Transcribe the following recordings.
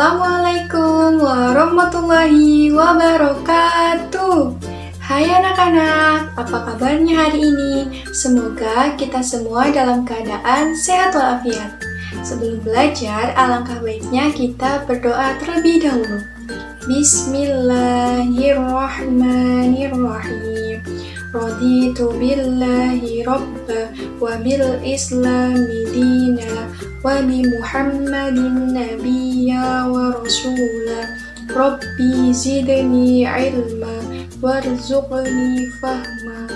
Assalamualaikum warahmatullahi wabarakatuh. Hai anak-anak, apa kabarnya hari ini? Semoga kita semua dalam keadaan sehat walafiat. Sebelum belajar, alangkah baiknya kita berdoa terlebih dahulu. Bismillahirrahmanirrahim. Raditu billahi rabba wa bil islami dina wa bi muhammadin nabiyya wa rasula. Rabbi zidni ilma warzuqni fahma.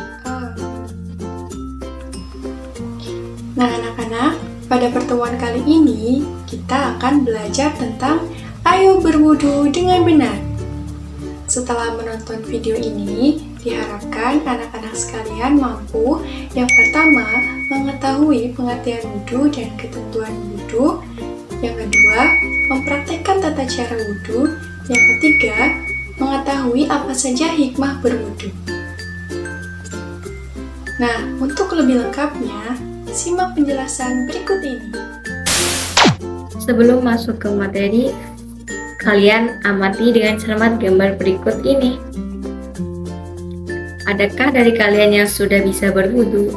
Nah anak-anak, pada pertemuan kali ini kita akan belajar tentang ayo berwudu dengan benar. Setelah menonton video ini, diharapkan anak-anak sekalian mampu yang pertama mengetahui pengertian wudhu dan ketentuan wudhu, yang kedua mempraktikkan tata cara wudhu, yang ketiga mengetahui apa saja hikmah berwudhu. Nah, untuk lebih lengkapnya, simak penjelasan berikut ini. Sebelum masuk ke materi, kalian amati dengan cermat gambar berikut ini. Adakah dari kalian yang sudah bisa berwudu?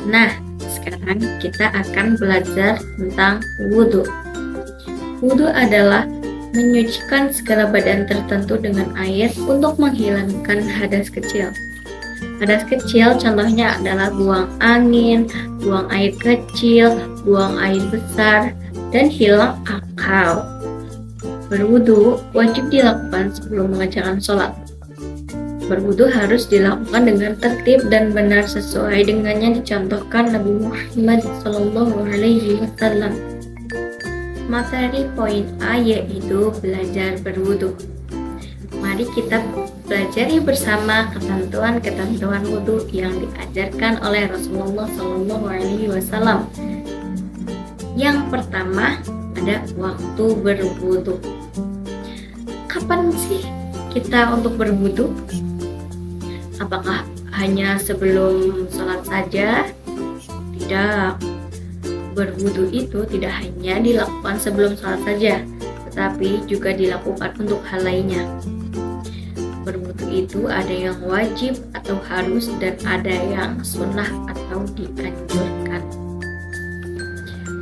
Nah, sekarang kita akan belajar tentang wudu. Wudu adalah menyucikan segala badan tertentu dengan air untuk menghilangkan hadas kecil. Hadas kecil contohnya adalah buang angin, buang air kecil, buang air besar, dan hilang akal. Berwudu wajib dilakukan sebelum mengerjakan sholat. Berwudu harus dilakukan dengan tertib dan benar sesuai dengan yang dicontohkan Nabi Muhammad SAW. Materi poin A yaitu belajar berwudu. Mari kita pelajari bersama ketentuan-ketentuan wudu yang diajarkan oleh Rasulullah SAW. Yang pertama, ada waktu berwudu. Kapan sih kita untuk berwudu? Apakah hanya sebelum sholat saja? Tidak. Berwudu itu tidak hanya dilakukan sebelum sholat saja, tetapi juga dilakukan untuk hal lainnya. Berwudu itu ada yang wajib atau harus dan ada yang sunnah atau dianjurkan.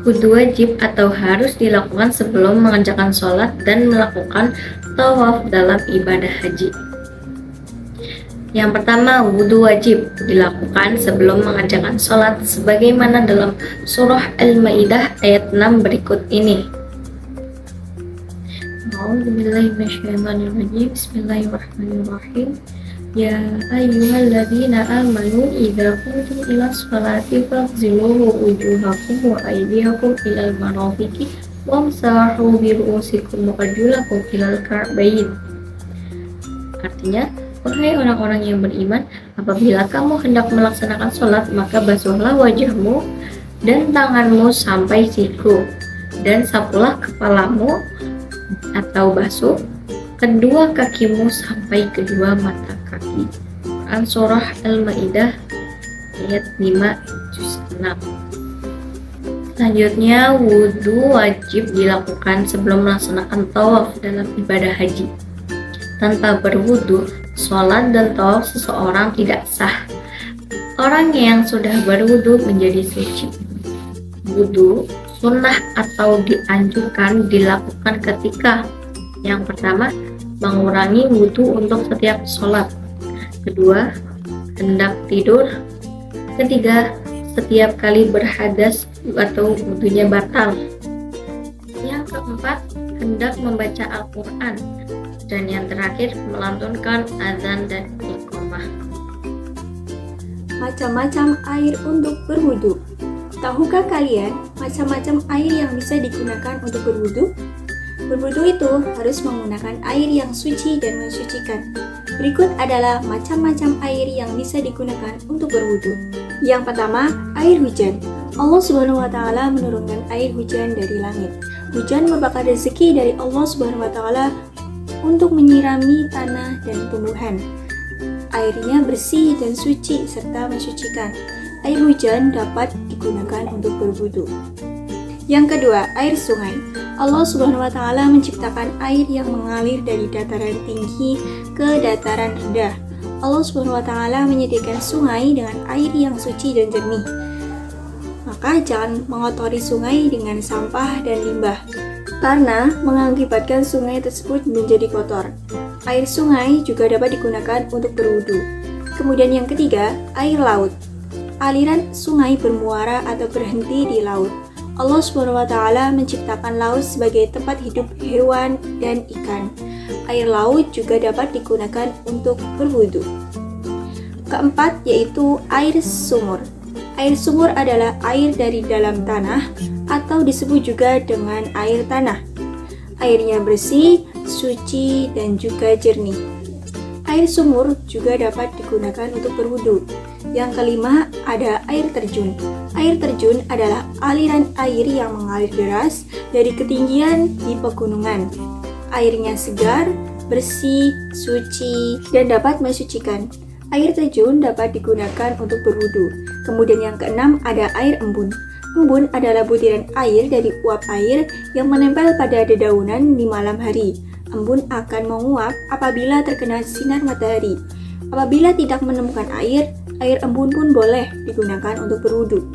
Wudu wajib atau harus dilakukan sebelum mengerjakan sholat dan melakukan tawaf dalam ibadah haji. Yang pertama, wudu wajib dilakukan sebelum mengerjakan sholat sebagaimana dalam surah Al-Maidah ayat 6 berikut ini. Bismillahirrahmanirrahim. Ya ayyuhalladzina amanu idza qumtum ilas sholati faghsilu wujuhakum wa aydiyakum ilal marafiqi wamsahu bi ru'usikum wa arjulakum ilal ka'bayn. Artinya, wahai orang-orang yang beriman, apabila kamu hendak melaksanakan sholat, maka basuhlah wajahmu dan tanganmu sampai siku, dan sapulah kepalamu atau basuh kedua kakimu sampai kedua mata kaki. Quran Surah Al-Maidah ayat 5 juz 6. Selanjutnya, wudu wajib dilakukan sebelum melaksanakan tawaf dalam ibadah haji. Tanpa berwudu, sholat dan tawaf seseorang tidak sah. Orang yang sudah berwudu menjadi suci. Wudu sunnah atau dianjurkan dilakukan ketika yang pertama, mengurangi wudu untuk setiap sholat. Kedua, hendak tidur. Ketiga, setiap kali berhadas atau wudunya batal. Yang keempat, hendak membaca Al-Quran. Dan yang terakhir, melantunkan azan dan iqamah. Macam-macam air untuk berwudu. Tahukah kalian macam-macam air yang bisa digunakan untuk berwudu? Berwudu itu harus menggunakan air yang suci dan mensucikan. Berikut adalah macam-macam air yang bisa digunakan untuk berwudu. Yang pertama, air hujan. Allah Subhanahu wa taala menurunkan air hujan dari langit. Hujan merupakan rezeki dari Allah Subhanahu wa taala untuk menyirami tanah dan tumbuhan. Airnya bersih dan suci serta mensucikan. Air hujan dapat digunakan untuk berwudu. Yang kedua, air sungai. Allah Subhanahu wa Ta'ala menciptakan air yang mengalir dari dataran tinggi ke dataran rendah. Allah Subhanahu wa Ta'ala menyediakan sungai dengan air yang suci dan jernih. Maka jangan mengotori sungai dengan sampah dan limbah, karena mengakibatkan sungai tersebut menjadi kotor. Air sungai juga dapat digunakan untuk berwudu. Kemudian yang ketiga, air laut. Aliran sungai bermuara atau berhenti di laut. Allah Subhanahu wa Ta'ala menciptakan laut sebagai tempat hidup hewan dan ikan. Air laut juga dapat digunakan untuk berwudu. Keempat, yaitu air sumur. Air sumur adalah air dari dalam tanah atau disebut juga dengan air tanah. Airnya bersih, suci, dan juga jernih. Air sumur juga dapat digunakan untuk berwudu. Yang kelima, ada air terjun. Air terjun adalah aliran air yang mengalir deras dari ketinggian di pegunungan. Airnya segar, bersih, suci, dan dapat mensucikan. Air terjun dapat digunakan untuk berwudu. Kemudian yang keenam ada air embun. Embun adalah butiran air dari uap air yang menempel pada dedaunan di malam hari. Embun akan menguap apabila terkena sinar matahari. Apabila tidak menemukan air, air embun pun boleh digunakan untuk berwudu.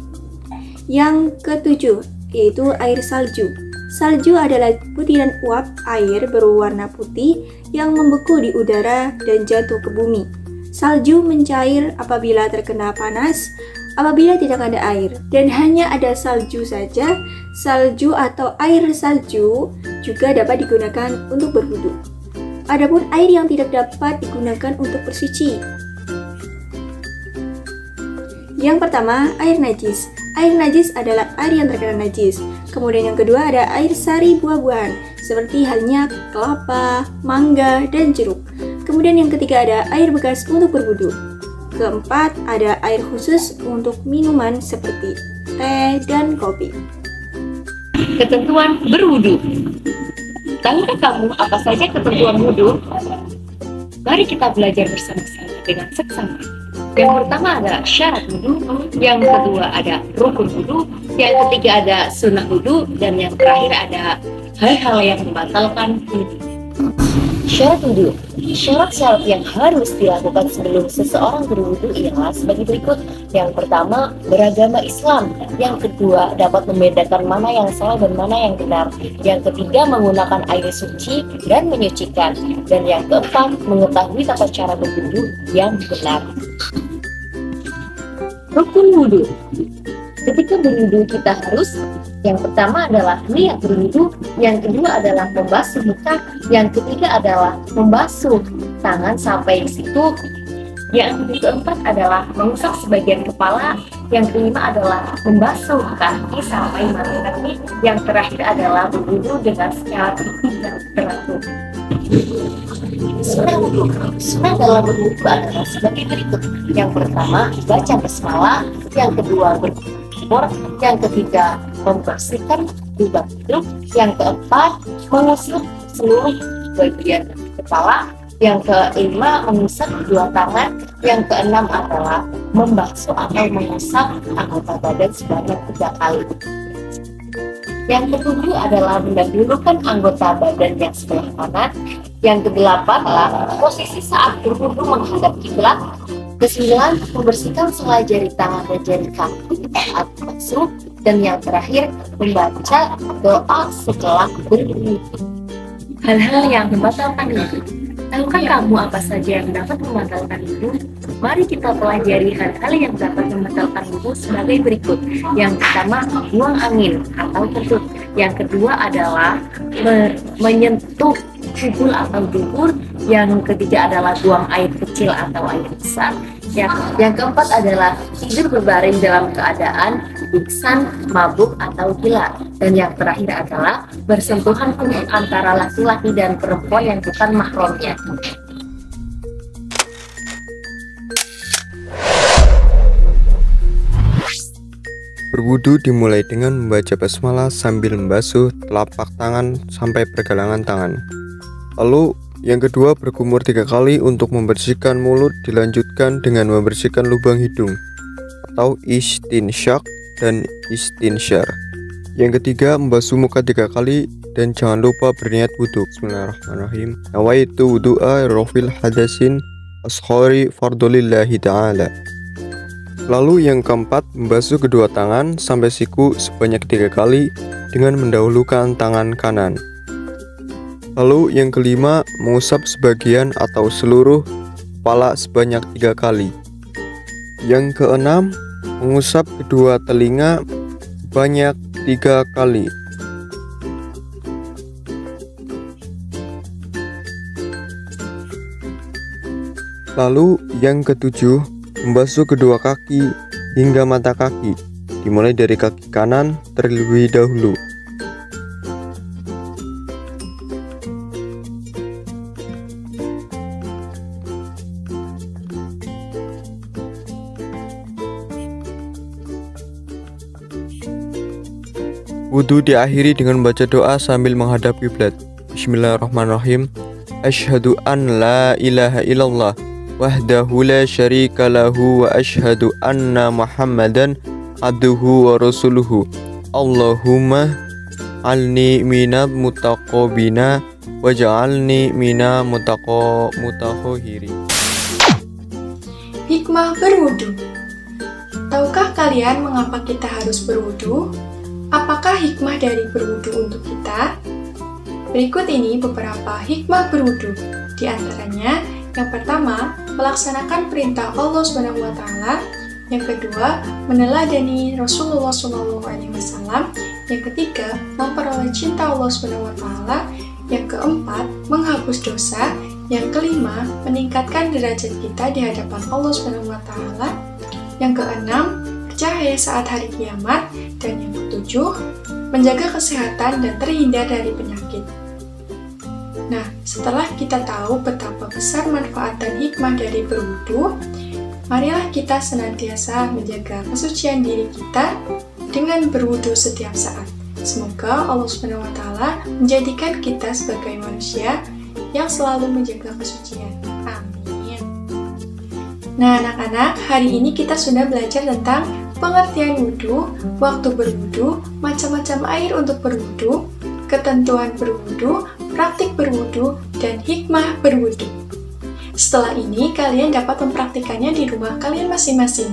Yang ketujuh, yaitu air salju. Salju adalah butiran uap air berwarna putih yang membeku di udara dan jatuh ke bumi. Salju mencair apabila terkena panas, apabila tidak ada air, dan hanya ada salju saja. Salju atau air salju juga dapat digunakan untuk berwudu. Adapun air yang tidak dapat digunakan untuk bersuci. Yang pertama, air najis. Air najis adalah air yang terkena najis. Kemudian yang kedua ada air sari buah-buahan, seperti halnya kelapa, mangga, dan jeruk. Kemudian yang ketiga ada air bekas untuk berwudu. Keempat ada air khusus untuk minuman seperti teh dan kopi. Ketentuan berwudu. Tahukah kamu apa saja ketentuan wudu? Mari kita belajar bersama-sama dengan seksama. Yang pertama ada syarat wudu, yang kedua ada rukun wudu, yang ketiga ada sunnah wudu, dan yang terakhir ada hal-hal yang membatalkan wudu. Syarat wudu. Syarat-syarat yang harus dilakukan sebelum seseorang berwudu ialah sebagai berikut. Yang pertama, beragama Islam. Yang kedua, dapat membedakan mana yang salah dan mana yang benar. Yang ketiga, menggunakan air suci dan menyucikan. Dan yang keempat, mengetahui tata cara berwudu yang benar. Rukun wudu. Ketika berwudu kita harus yang pertama adalah niat berwudu, yang kedua adalah membasuh muka, yang ketiga adalah membasuh tangan sampai di situ, yang keempat adalah mengusap sebagian kepala, yang kelima adalah membasuh kaki sampai mata kaki, yang terakhir adalah berwudu dengan secara tertib dan teratur. Sunnah wudu. Sunnah dalam berwudu adalah sebagai berikut. Yang pertama, baca basmalah, yang kedua berkumur, yang ketiga membersihkan lubang hidung, yang keempat mengusap seluruh bagian kepala, yang kelima mengusap kedua tangan, yang keenam adalah membasuh atau mengusap anggota badan sebanyak 3 kali. Yang ketujuh adalah mendahulukan anggota badan yang sebelah kanan, yang kedelapan adalah posisi saat berwudu menghadap kiblat. Kesembilan, membersihkan selai jari tangan dan jari kaki saat basuh, dan yang terakhir membaca doa setelah berwudu. Hal-hal yang membatalkan wudu. Tahukah kamu apa saja yang dapat membatalkan wudu? Mari kita pelajari hal-hal yang dapat membatalkan wudu sebagai berikut. Yang pertama, buang angin atau kentut. Yang kedua adalah menyentuh kubul atau dubur. Yang ketiga adalah buang air kecil atau air besar. Yang keempat adalah tidur berbaring dalam keadaan pingsan, mabuk, atau gila. Dan yang terakhir adalah bersentuhan antara laki-laki dan perempuan yang bukan mahramnya. Berwudu dimulai dengan membaca basmalah sambil membasuh telapak tangan sampai pergelangan tangan. Lalu yang kedua, berkumur 3 kali untuk membersihkan mulut, dilanjutkan dengan membersihkan lubang hidung atau istinsyaq dan istinsyar. Yang ketiga, membasuh muka 3 kali dan jangan lupa berniat wudhu. Bismillahirrahmanirrahim. Nawaitu wudu'a rofil hadasin askhari fardolillahi ta'ala. Lalu yang keempat, membasuh kedua tangan sampai siku sebanyak 3 kali dengan mendahulukan tangan kanan. Lalu yang kelima, mengusap sebagian atau seluruh kepala sebanyak 3 kali. Yang keenam, mengusap kedua telinga sebanyak 3 kali. Lalu yang ketujuh, membasuh kedua kaki hingga mata kaki, dimulai dari kaki kanan terlebih dahulu. Wudhu diakhiri dengan membaca doa sambil menghadap kiblat. Bismillahirrahmanirrahim. Asyhadu an la ilaha illallah wahdahu la syarika lahu wa asyhadu anna Muhammadan abduhu wa rasuluhu. Allahumma alni minal mutaqabina waj'alni minal mutakhohiri. Hikmah berwudu. Tahukah kalian mengapa kita harus berwudu? Apakah hikmah dari berwudu untuk kita? Berikut ini beberapa hikmah berwudu. Di antaranya, yang pertama, melaksanakan perintah Allah SWT. Yang kedua, meneladani Rasulullah SAW. Yang ketiga, memperoleh cinta Allah SWT. Yang keempat, menghapus dosa. Yang kelima, meningkatkan derajat kita di hadapan Allah SWT. Yang keenam, percaya saat hari kiamat. Dan yang ketujuh, menjaga kesehatan dan terhindar dari penyakit. Nah, setelah kita tahu betapa besar manfaat dan hikmah dari berwudu, marilah kita senantiasa menjaga kesucian diri kita dengan berwudu setiap saat. Semoga Allah SWT menjadikan kita sebagai manusia yang selalu menjaga kesucian. Amin. Nah, anak-anak, hari ini kita sudah belajar tentang pengertian wudhu, waktu berwudhu, macam-macam air untuk berwudhu, ketentuan berwudhu, praktik berwudhu, dan hikmah berwudhu. Setelah ini, kalian dapat mempraktikannya di rumah kalian masing-masing.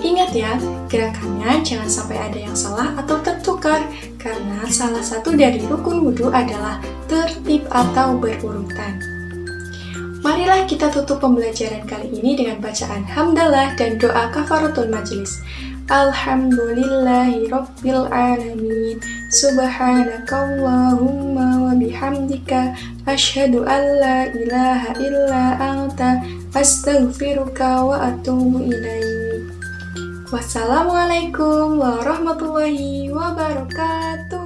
Ingat ya, gerakannya jangan sampai ada yang salah atau tertukar, karena salah satu dari rukun wudhu adalah tertib atau berurutan. Marilah kita tutup pembelajaran kali ini dengan bacaan hamdalah dan doa kafaratul majlis. Alhamdulillahi Rabbil Alamin. Subhanakallahumma wa bihamdika asyhadu an la ilaha illa anta astaghfiruka wa atubu ilaik. Wassalamualaikum warahmatullahi wabarakatuh.